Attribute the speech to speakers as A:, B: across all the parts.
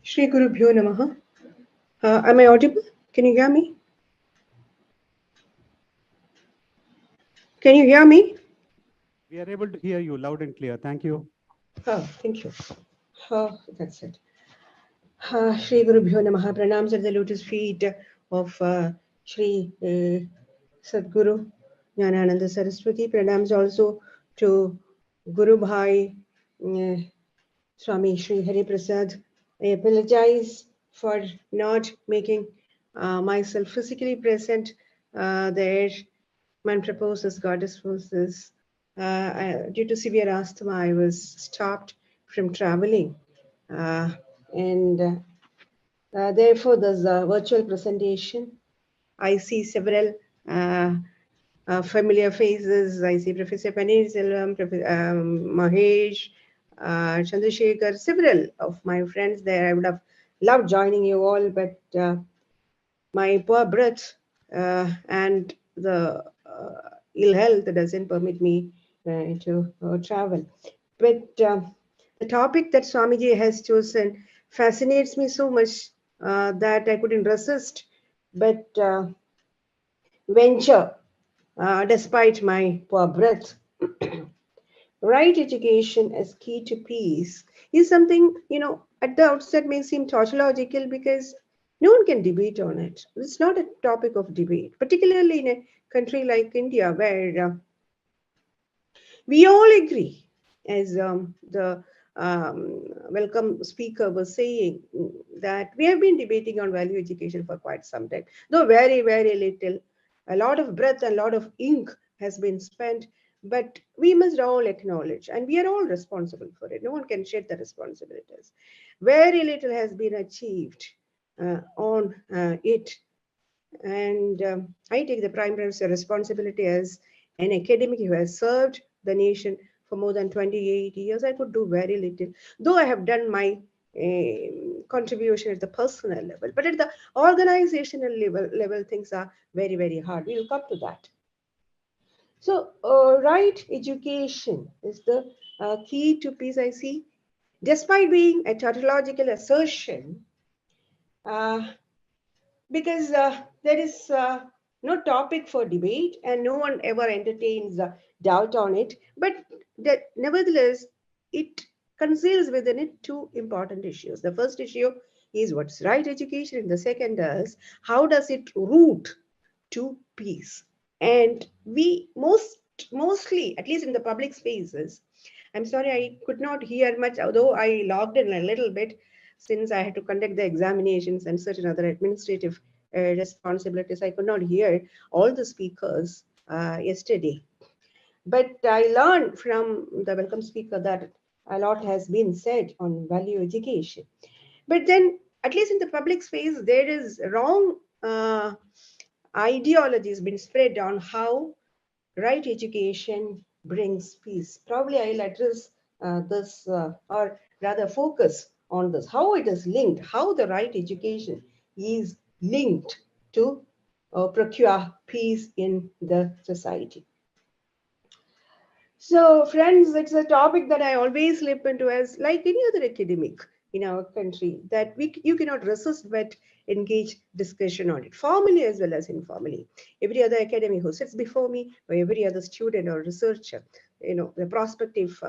A: Shri Guru Bhyo Namaha. Am I audible? Can you hear me? Can you hear me?
B: We are able to hear you loud and clear. Thank you.
A: Oh, thank you. That's it. Shri Guru Bhyo Namaha. Pranams at the lotus feet of Shri Sadguru Jnanananda Saraswati. Pranams also to Guru Bhai Swami Shri Hari Prasad. I apologize for not making myself physically present there. Man proposes, goddess forces. Due to severe asthma, I was stopped from traveling. And therefore, there's a virtual presentation. I see several familiar faces. I see Professor Paneerselvam, Mahesh, Chandrasekhar, several of my friends there. I would have loved joining you all, but my poor breath and the ill health doesn't permit me to travel. But the topic that Swamiji has chosen fascinates me so much that I couldn't resist but venture despite my poor breath. Right education as key to peace is something, at the outset may seem tautological because no one can debate on it. It's not a topic of debate, particularly in a country like India where we all agree, as the welcome speaker was saying, that we have been debating on value education for quite some time, though very, very little. A lot of breath, a lot of ink has been spent, but we must all acknowledge, and we are all responsible for it. No one can shed the responsibilities. Very little has been achieved on it. And I take the primary responsibility as an academic who has served the nation for more than 28 years. I could do very little, though I have done my contribution at the personal level. But at the organizational level, things are very, very hard. We will come to that. So, right education is the key to peace, I see. Despite being a tautological assertion, uh, because there is no topic for debate and no one ever entertains doubt on it, but that nevertheless it conceals within it two important issues. The first issue is what's right education, and the second is how does it root to peace. And we mostly, at least in the public spaces, I'm sorry I could not hear much, although I logged in a little bit since I had to conduct the examinations and certain other administrative responsibilities. I could not hear all the speakers yesterday. But I learned from the welcome speaker that a lot has been said on value education. But then, at least in the public space, there is wrong ideologies been spread on how right education brings peace. Probably I'll address this or rather focus on this, how it is linked, how the right education is linked to procure peace in the society. So, friends, it's a topic that I always slip into as like any other academic in our country, that you cannot resist but engage discussion on it, formally as well as informally. Every other academic who sits before me, or every other student or researcher, the prospective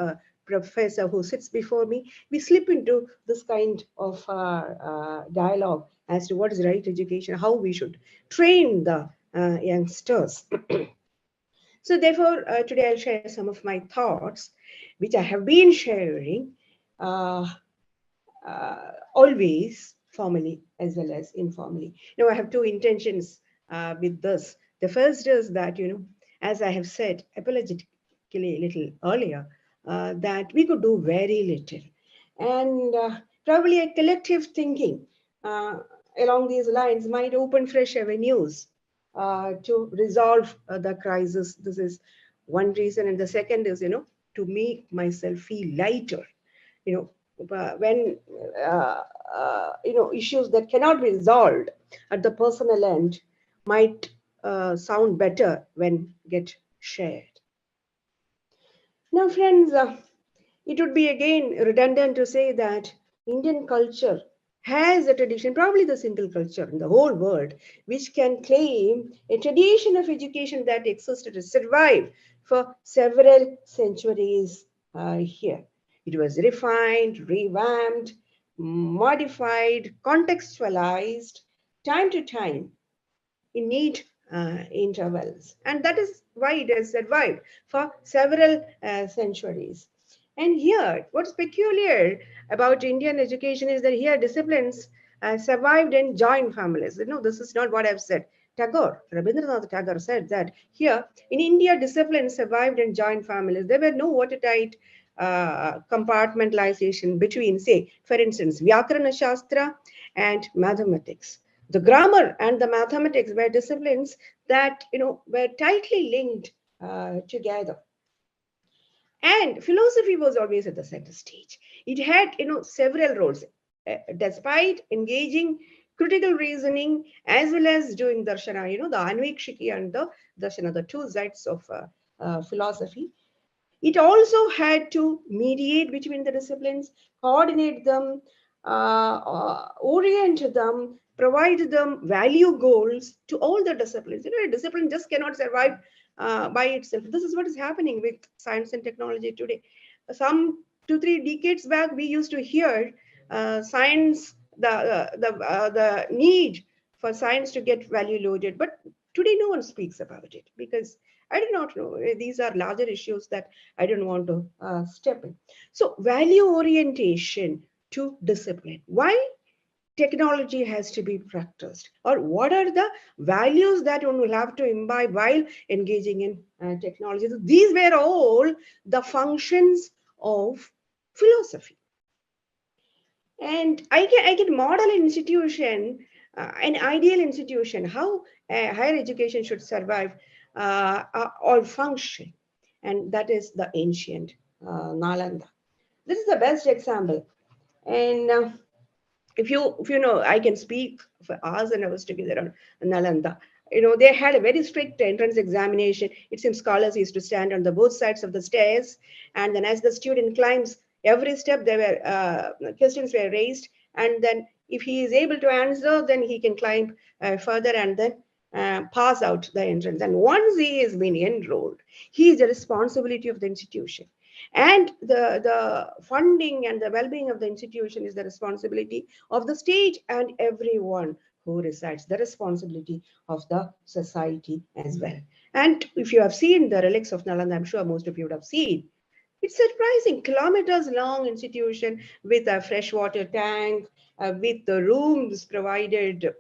A: professor who sits before me, we slip into this kind of dialogue as to what is right education, how we should train the youngsters. So therefore, today I'll share some of my thoughts, which I have been sharing uh, always formally as well as informally. Now, I have two intentions with this. The first is that, as I have said apologetically a little earlier, that we could do very little. And probably a collective thinking along these lines might open fresh avenues to resolve the crisis. This is one reason. And the second is, to make myself feel lighter. When issues that cannot be resolved at the personal end might sound better when get shared. Now, friends, it would be again redundant to say that Indian culture has a tradition, probably the single culture in the whole world, which can claim a tradition of education that existed and survived for several centuries here. It was refined, revamped, modified, contextualized, time to time in neat intervals. And that is why it has survived for several centuries. And here, what's peculiar about Indian education is that here disciplines survived in joint families. This is not what I've said. Tagore, Rabindranath Tagore said that here in India, disciplines survived in joint families. There were no watertight compartmentalization between, say, for instance, Vyakarana Shastra and mathematics. The grammar and the mathematics were disciplines that were tightly linked together. And philosophy was always at the center stage. It had several roles, despite engaging critical reasoning as well as doing darshana, the anvikshiki and the darshana, the two sides of philosophy. It also had to mediate between the disciplines, coordinate them, orient them, provide them value goals to all the disciplines. A discipline just cannot survive by itself. This is what is happening with science and technology today. Some 2-3 decades back, we used to hear science, the need for science to get value loaded, but today no one speaks about it because I do not know. These are larger issues that I don't want to step in. So, value orientation to discipline. Why technology has to be practiced? Or what are the values that one will have to imbibe while engaging in technology? So these were all the functions of philosophy. And I can model an institution, an ideal institution, how higher education should survive or function. And that is the ancient Nalanda. This is the best example. And if you know, I can speak for hours and hours together on Nalanda. They had a very strict entrance examination. It seems scholars used to stand on the both sides of the stairs, and then as the student climbs every step, there were questions were raised, and then if he is able to answer, then he can climb further and then pass out the entrance. And once he has been enrolled, he is the responsibility of the institution. And the funding and the well-being of the institution is the responsibility of the state and everyone who resides, the responsibility of the society as well. And if you have seen the relics of Nalanda, I'm sure most of you would have seen, it's surprising, kilometers long institution with a freshwater tank, with the rooms provided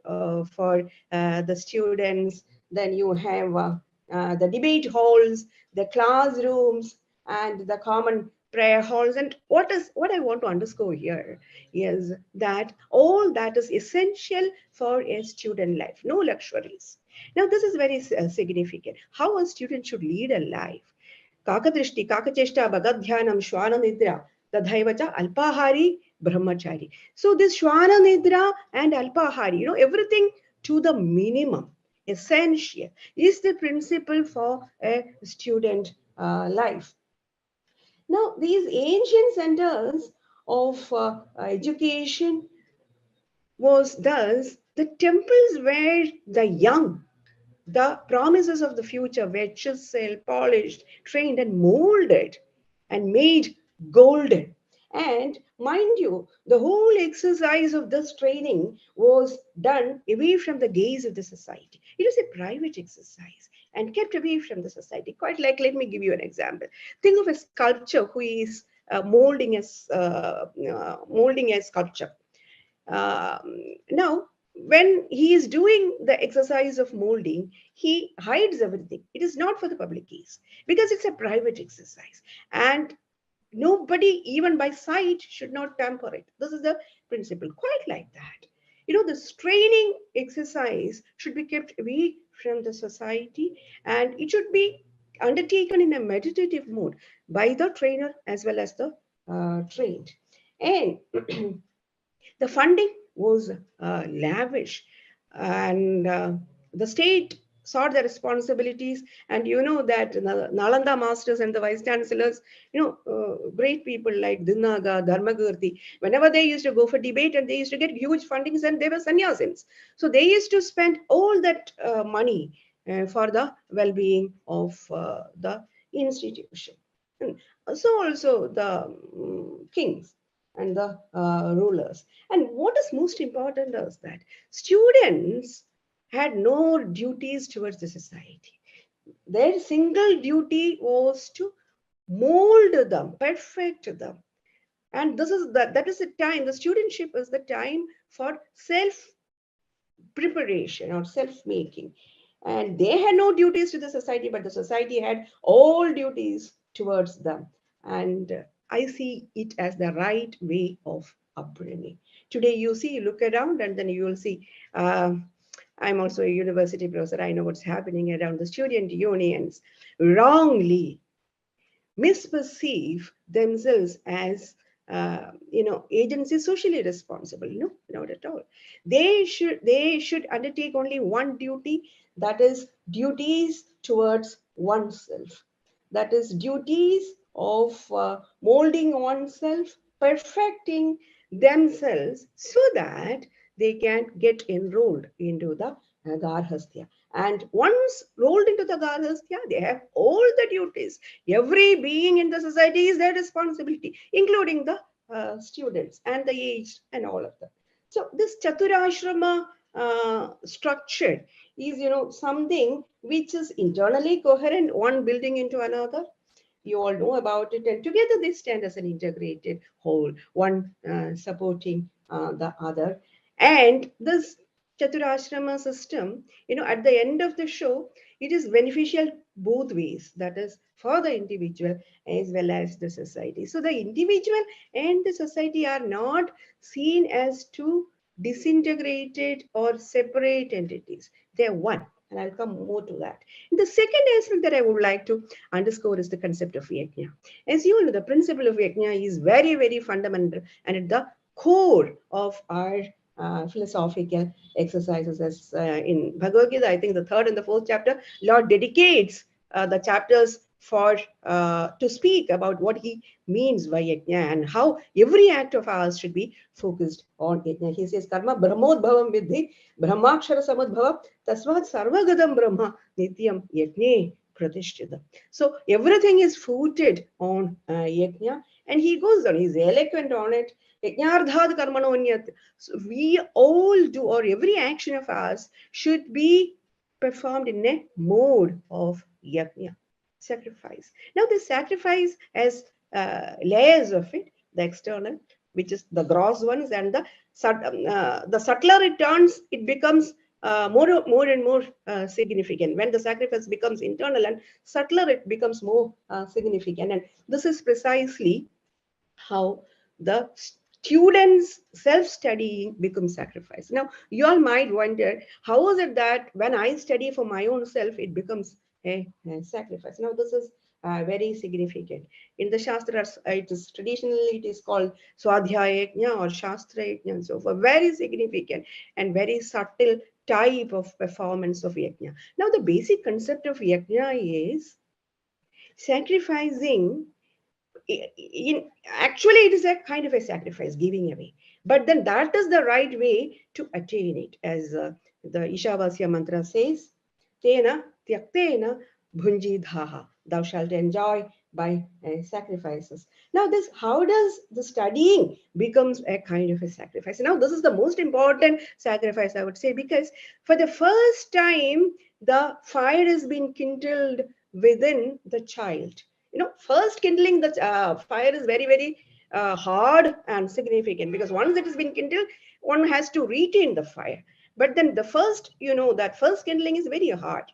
A: for the students. Then you have the debate halls, the classrooms, and the common prayer halls. And what I want to underscore here is that all that is essential for a student life, no luxuries. Now, this is very significant. How a student should lead a life. Kakadrishti, Kakacheshta, Bhagadhyanam, Shwana Nidra, Tadhaivacha, Alpahari, Brahmachari. So this Shwana Nidra and Alpahari, everything to the minimum, essential, is the principle for a student life. Now, these ancient centers of education was thus the temples where the young, the promises of the future were chiseled, polished, trained, and molded and made golden. And mind you, the whole exercise of this training was done away from the gaze of the society. It was a private exercise and kept away from the society. Quite like, let me give you an example. Think of a sculptor who is molding a sculpture. Now, when he is doing the exercise of molding, he hides everything. It is not for the public gaze because it's a private exercise. And nobody, even by sight, should not tamper it. This is the principle, quite like that. The training exercise should be kept away from the society and it should be undertaken in a meditative mode by the trainer as well as the trained. And the funding was lavish, and the state sought the responsibilities. And you know that Nalanda masters and the vice chancellors, great people like Dinaga, Dharmagurti, whenever they used to go for debate and they used to get huge fundings and they were sannyasins. So they used to spend all that money for the well-being of the institution. And so also the kings and the rulers. And what is most important is that students had no duties towards the society. Their single duty was to mold them, perfect them. And that is the time, the studentship is the time for self preparation or self making. And they had no duties to the society, but the society had all duties towards them. And I see it as the right way of upbringing. Today, you see, you look around and then you will see. I'm also a university professor. I know what's happening around the student unions. Wrongly misperceive themselves as agencies socially responsible. No, not at all. They should undertake only one duty, that is duties towards oneself, that is duties of molding oneself, perfecting themselves so that they can get enrolled into the garhastya. And once rolled into the garhastya, they have all the duties. Every being in the society is their responsibility, including the students and the aged and all of them. So this chaturashrama structure is, something which is internally coherent, one building into another. You all know about it, and together they stand as an integrated whole, one supporting the other. And this chaturashrama system, at the end of the show, it is beneficial both ways, that is for the individual as well as the society. So the individual and the society are not seen as two disintegrated or separate entities. They're one, and I'll come more to that. And the second aspect that I would like to underscore is the concept of yajna. As you know, the principle of yajna is very, very fundamental and at the core of our philosophical exercises. As in Bhagavad Gita, I think the third and the fourth chapter, Lord dedicates the chapters for to speak about what he means by yajna and how every act of ours should be focused on yajna. He says, "Karma brahmodbhavam vidhi brahmakshara samadbhavam tasvat sarvagadam brahma nityam yajne pratishtita." So everything is footed on yajna, and he goes on. He's eloquent on it. Yajnardhat karmanonyat. So we all do, or every action of ours should be performed in a mode of yajna, sacrifice. Now, the sacrifice has layers of it: the external, which is the gross ones, and the subtler it turns, it becomes more and more significant. When the sacrifice becomes internal and subtler, it becomes more significant. And this is precisely how the students self-studying becomes sacrifice. Now, you all might wonder, how is it that when I study for my own self, it becomes a sacrifice? Now, this is very significant. In the Shastras, it is traditionally it is called Swadhyaya Yajna or Shastra Yajna and so forth. Very significant and very subtle type of performance of Yajna. Now, the basic concept of Yajna is sacrificing. Actually, it is a kind of a sacrifice, giving away, but then that is the right way to attain it. As the Ishavasya mantra says, tena tyaktena bhunji dhaha, thou shalt enjoy by sacrifices. Now this, how does the studying becomes a kind of a sacrifice? Now this is the most important sacrifice, I would say, because for the first time the fire has been kindled within the child. First kindling the fire is very, very hard and significant, because once it has been kindled, one has to retain the fire. But then the first, that first kindling is very hard.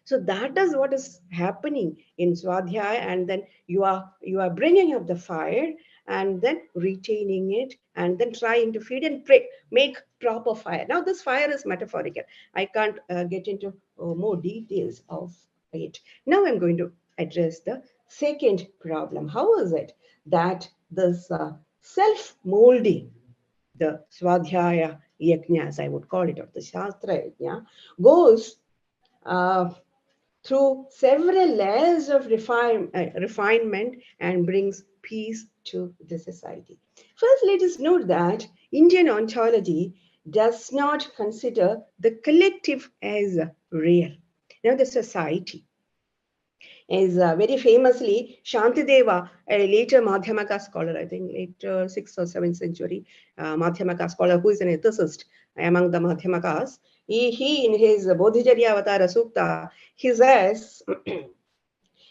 A: So that is what is happening in Swadhyaya, and then you are bringing up the fire and then retaining it and then trying to feed and make proper fire. Now this fire is metaphorical. I can't get into more details of it. Now I'm going to address the second problem. How is it that this self-molding, the Swadhyaya Yajna, as I would call it, or the Shastra Yajna, goes uh, through several layers of refinement and brings peace to the society. First, let us note that Indian ontology does not consider the collective as real. Now, the society is very famously Shantideva, a later Madhyamaka scholar, I think later 6th or 7th century Madhyamaka scholar, who is an ethicist among the Madhyamakas. He in his Bodhicharya Avatara Sukta, he says,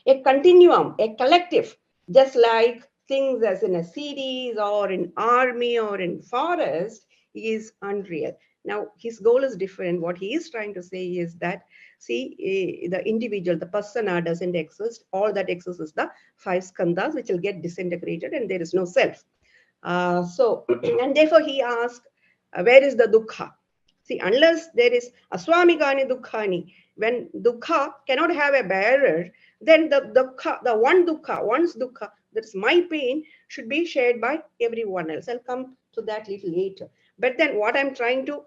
A: a continuum, a collective, just like things as in a series or in army or in forest is unreal. Now, his goal is different. What he is trying to say is that, see, the individual, the persona doesn't exist. All that exists is the five skandhas, which will get disintegrated and there is no self. And therefore he asked, where is the dukkha? See, unless there is aswamikani dukkhani, when dukkha cannot have a bearer, then the dukkha, the one dukkha, one's dukkha, that's my pain, should be shared by everyone else. I'll come to that little later. But then what I'm trying to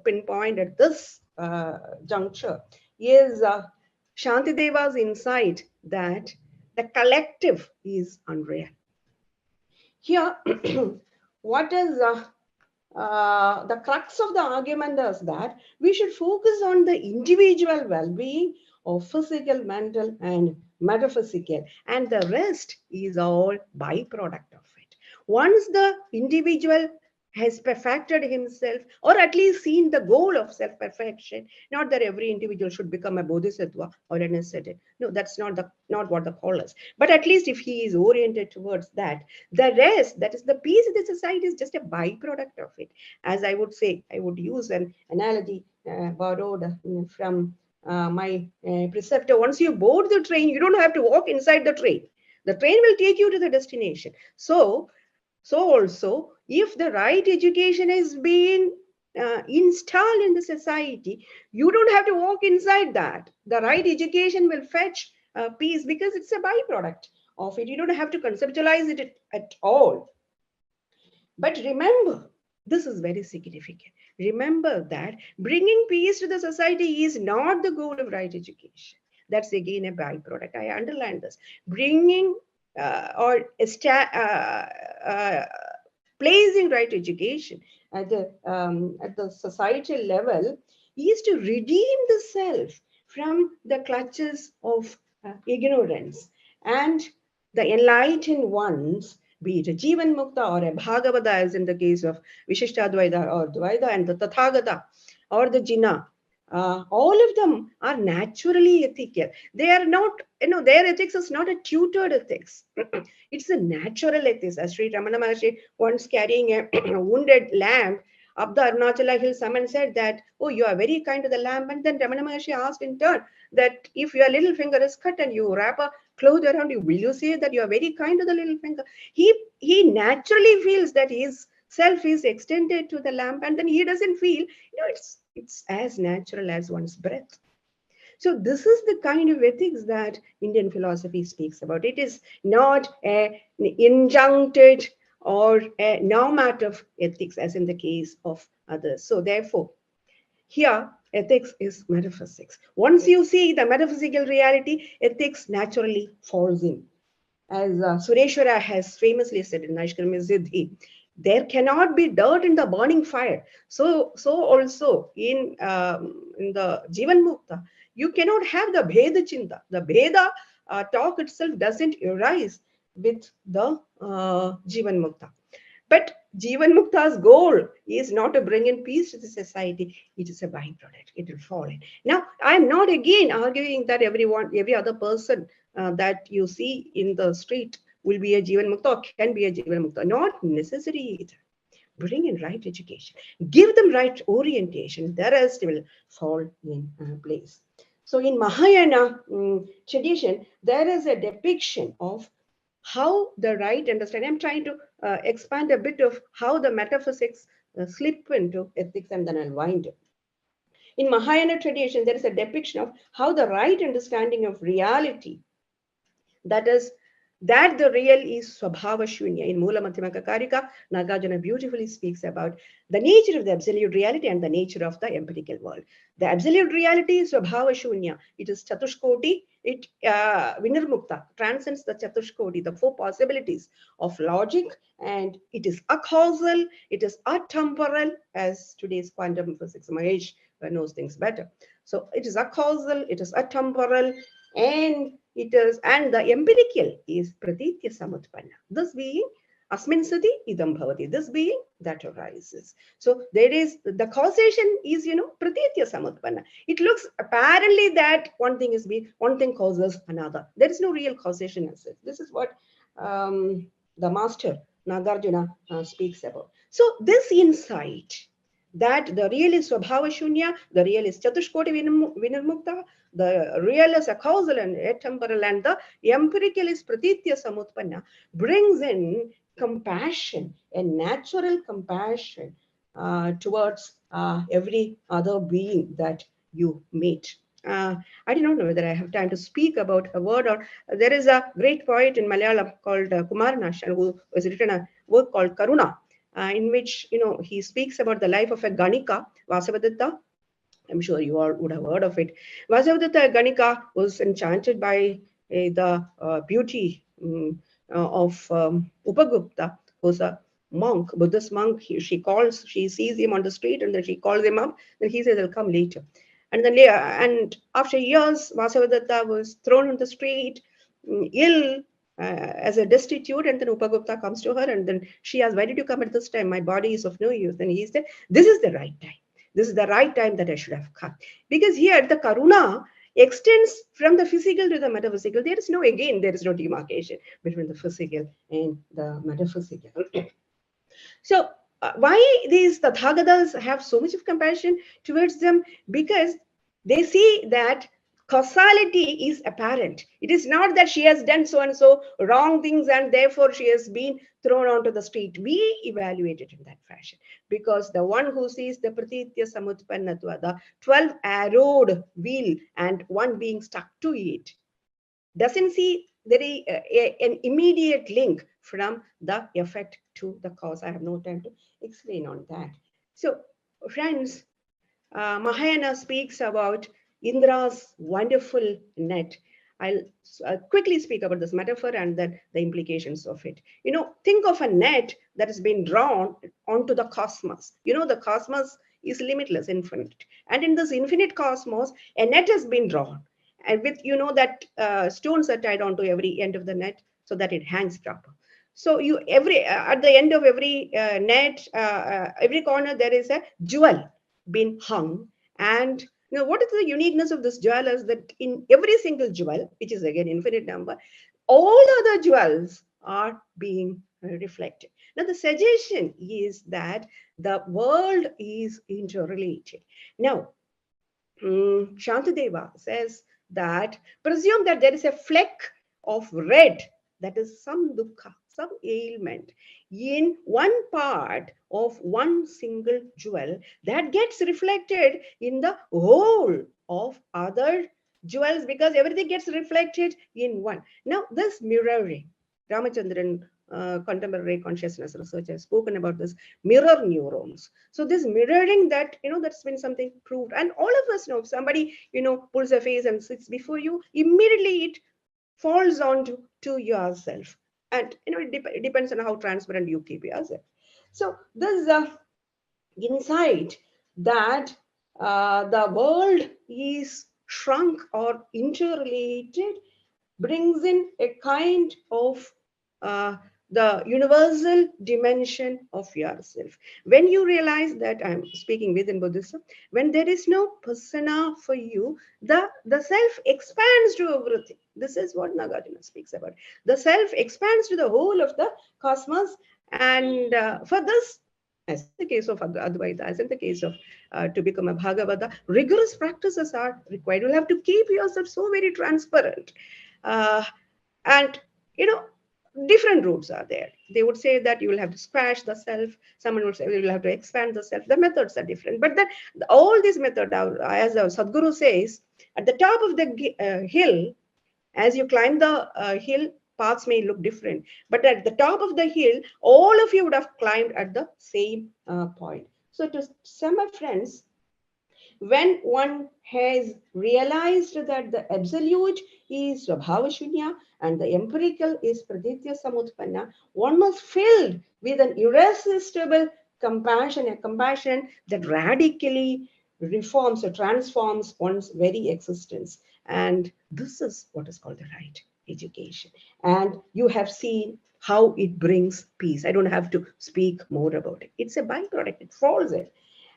A: pinpoint at this juncture is Shantideva's insight that the collective is unreal. Here, what is the crux of the argument is that we should focus on the individual well-being of physical, mental, and metaphysical, and the rest is all byproduct of it. Once the individual has perfected himself, or at least seen the goal of self-perfection, not that every individual should become a bodhisattva or an ascetic. No, that's not what the call is. But at least if he is oriented towards that, the rest, that is the peace of the society, is just a byproduct of it. As I would say, I would use an analogy borrowed from my preceptor. Once you board the train, you don't have to walk inside the train. The train will take you to the destination. So also, if the right education is being installed in the society, you don't have to walk inside that. The right education will fetch peace because it's a byproduct of it. You don't have to conceptualize it at all. But remember, this is very significant. Remember that bringing peace to the society is not the goal of right education. That's again a byproduct. I underline this. Bringing placing right education at the societal level is to redeem the self from the clutches of ignorance, and the enlightened ones, be it a Jivan Mukta or a Bhagavata, as in the case of Vishishtadvaita or Dvaita, and the Tathagata or the Jina, all of them are naturally ethical. They are not, their ethics is not a tutored ethics. It's a natural ethics. As Sri Ramana Maharshi once carrying a wounded lamb up the Arunachala hill, someone said that, oh, you are very kind to the lamb. And then Ramana Maharshi asked in turn that if your little finger is cut and you wrap a cloth around you, will you say that you are very kind to the little finger? He naturally feels that his self is extended to the lamp, and then he doesn't feel, it's as natural as one's breath. So this is the kind of ethics that Indian philosophy speaks about. It is not an injuncted or a normative ethics as in the case of others. So therefore, here ethics is metaphysics. Once you see the metaphysical reality, ethics naturally falls in. As Sureshwara has famously said in Naishkarmya Siddhi, there cannot be dirt in the burning fire. So also in the Jivan Mukta, you cannot have the Bheda Chinta. The Bheda talk itself doesn't arise with the Jivan Mukta. But Jivan Mukta's goal is not to bring in peace to the society. It is a byproduct. It will fall in. Now, I'm not again arguing that every other person that you see in the street will be a Jivan Mukta or can be a Jivan Mukta. Not necessary either. Bring in right education. Give them right orientation. The rest will fall in place. So in Mahayana tradition, there is a depiction of how the right understanding. I'm trying to expand a bit of how the metaphysics slip into ethics, and then I'll wind up. In Mahayana tradition, there is a depiction of how the right understanding of reality, that is that the real is Swabhava Shunya. In Mula Madhyamaka Karika, Nagarjuna beautifully speaks about the nature of the absolute reality and the nature of the empirical world. The absolute reality is Swabhava Shunya. It is Chatushkoti. It Vinirmukta transcends the Chatushkoti, the four possibilities of logic, and it is acausal, it is atemporal, as today's quantum physics Mahesh knows things better. So it is acausal, it is atemporal, and it is, and the empirical is pratitya samutpanna. This being asmin sati idam bhavati. This being that arises. So there is the causation is pratitya samutpanna. It looks apparently that one thing is being, one thing causes another. There is no real causation as such. This is what the master Nagarjuna speaks about. So this insight that the real is Swabhava Shunya, the real is Chatushkoti Vinirmukta, the real is acausal and atemporal, and the empirical is Pratitya Samutpanna, brings in compassion, a natural compassion towards every other being that you meet. I do not know whether I have time to speak about a word, or there is a great poet in Malayalam called Kumaranashan who has written a work called Karuna, in which he speaks about the life of a Ganika, Vasavadatta. I'm sure you all would have heard of it. Vasavadatta Ganika was enchanted by the beauty of Upagupta, who's a monk, Buddhist monk. She sees him on the street, and then she calls him up. Then he says, "I'll come later." And then, and after years, Vasavadatta was thrown on the street, ill, as a destitute, and then Upagupta comes to her, and then she asks, "Why did you come at this time? My body is of no use." Then he said, "This is the right time. This is the right time that I should have come." Because here the Karuna extends from the physical to the metaphysical. There is no demarcation between the physical and the metaphysical. So why these Tathagatas have so much of compassion towards them? Because they see that causality is apparent. It is not that she has done so and so wrong things and therefore she has been thrown onto the street. We evaluate it in that fashion, because the one who sees the pratitya samutpannatva, the 12 arrowed wheel and one being stuck to it, doesn't see an immediate link from the effect to the cause. I have no time to explain on that. So, friends, Mahayana speaks about Indra's wonderful net. I'll quickly speak about this metaphor and then the implications of it. Think of a net that has been drawn onto the cosmos. The cosmos is limitless, infinite. And in this infinite cosmos, a net has been drawn. And with, that stones are tied onto every end of the net so that it hangs proper. So at the end of every net, every corner, there is a jewel been hung. And what is the uniqueness of this jewel is that in every single jewel, which is again infinite number, all other jewels are being reflected. Now the suggestion is that the world is interrelated. Now Shantadeva says that presume that there is a fleck of red, that is some dukkha, some ailment in one part of one single jewel that gets reflected in the whole of other jewels, because everything gets reflected in one. Now this mirroring, Ramachandran, contemporary consciousness research, has spoken about this mirror neurons. So this mirroring, that's been something proved, and all of us know if somebody pulls a face and sits before you, immediately it falls onto to yourself, and it depends on how transparent you keep yourself. So this is a insight that the world is shrunk or interrelated, brings in a kind of the universal dimension of yourself. When you realize that, I'm speaking within Buddhism, when there is no persona for you, the self expands to everything. This is what Nagarjuna speaks about. The self expands to the whole of the cosmos, and for this, as in the case of Advaita, as in the case of to become a Bhagavata, rigorous practices are required. You'll have to keep yourself so very transparent. Uh, and, different routes are there. They would say that you will have to squash the self. Someone would say you will have to expand the self. The methods are different. But then all these methods are, as the Sadhguru says, at the top of the hill, as you climb the hill, paths may look different, but at the top of the hill, all of you would have climbed at the same point. So to sum up, friends, when one has realized that the absolute is Swabhava Shunya and the empirical is Praditya Samutpanna, one was filled with an irresistible compassion, a compassion that radically reforms or transforms one's very existence. And this is what is called the right education. And you have seen how it brings peace. I don't have to speak more about it. It's a byproduct, it falls in.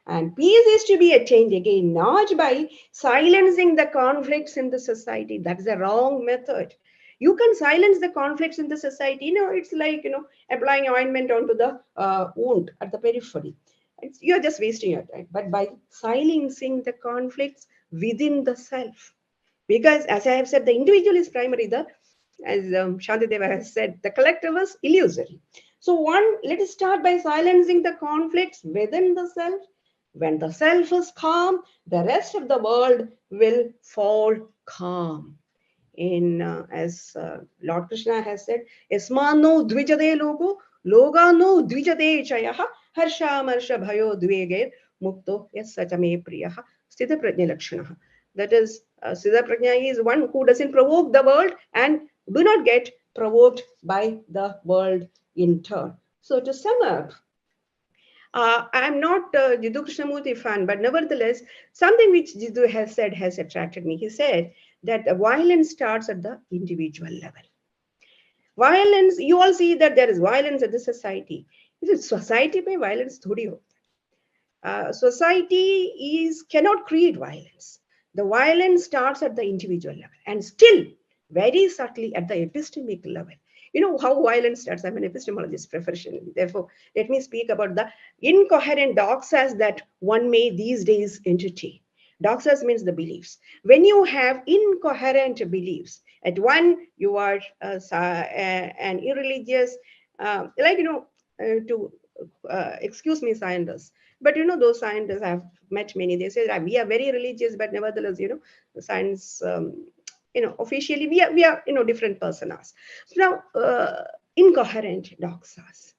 A: And peace is to be attained again, not by silencing the conflicts in the society. That's the wrong method. You can silence the conflicts in the society. It's like, applying ointment onto the wound at the periphery. You're just wasting your time. But by silencing the conflicts within the self, because as I have said, the individual is primary, as Shantideva has said, the collective is illusory. So let us start by silencing the conflicts within the self. When the self is calm, the rest of the world will fall calm. As Lord Krishna has said, Esmano dvijade logo, logano dvijade chayaha, harsha marsha bhayo dveger, mukto yes satame priyaha, sthita prajna lakshanaha. That is, Siddha Prajna is one who doesn't provoke the world and do not get provoked by the world in turn. So to sum up, I'm not a Jiddu Krishnamurti fan, but nevertheless, something which Jiddu has said has attracted me. He said that violence starts at the individual level. Violence, you all see that there is violence at the society. Is it society by violence? Thodi ho. Society cannot create violence. The violence starts at the individual level and still very subtly at the epistemic level. You know how violence starts. I'm an epistemologist professionally. Therefore, let me speak about the incoherent doxas that one may these days entertain. Doxas means the beliefs. When you have incoherent beliefs, at one you are an irreligious, to excuse me, scientists, but those scientists, I've met many, they say that we are very religious, but nevertheless, science, officially we are different personas. So now, incoherent doxas.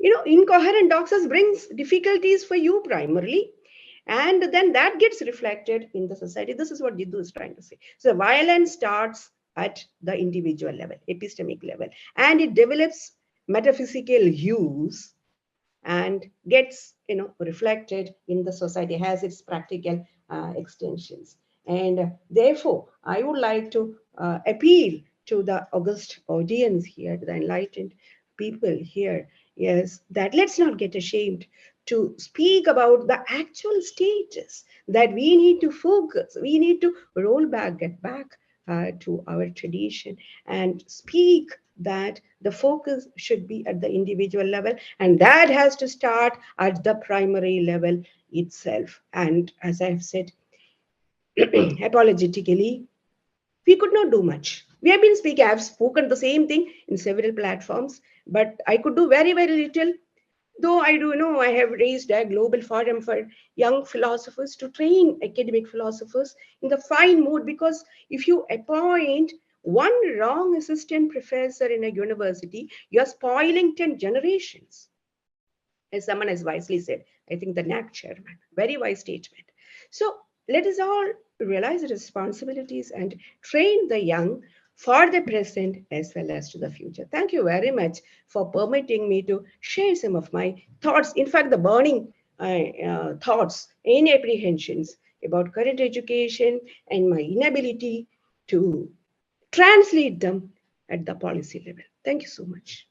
A: Incoherent doxas brings difficulties for you primarily, and then that gets reflected in the society. This is what Jiddu is trying to say. So violence starts at the individual level, epistemic level, and it develops metaphysical hues and gets reflected in the society, has its practical extensions. And therefore I would like to appeal to the august audience here, to the enlightened people here, yes, that let's not get ashamed to speak about the actual status, that we need to focus, we need to get back to our tradition and speak that the focus should be at the individual level, and that has to start at the primary level itself. And as I have said, apologetically, we could not do much. We have been speaking, I have spoken the same thing in several platforms, but I could do very, very little. Though I do know I have raised a global forum for young philosophers to train academic philosophers in the fine mood, because if you appoint one wrong assistant professor in a university, you're spoiling 10 generations. As someone has wisely said, I think the NAC chairman, very wise statement. So let us all realize the responsibilities and train the young for the present as well as to the future. Thank you very much for permitting me to share some of my thoughts. In fact, the burning thoughts and apprehensions about current education and my inability to translate them at the policy level. Thank you so much.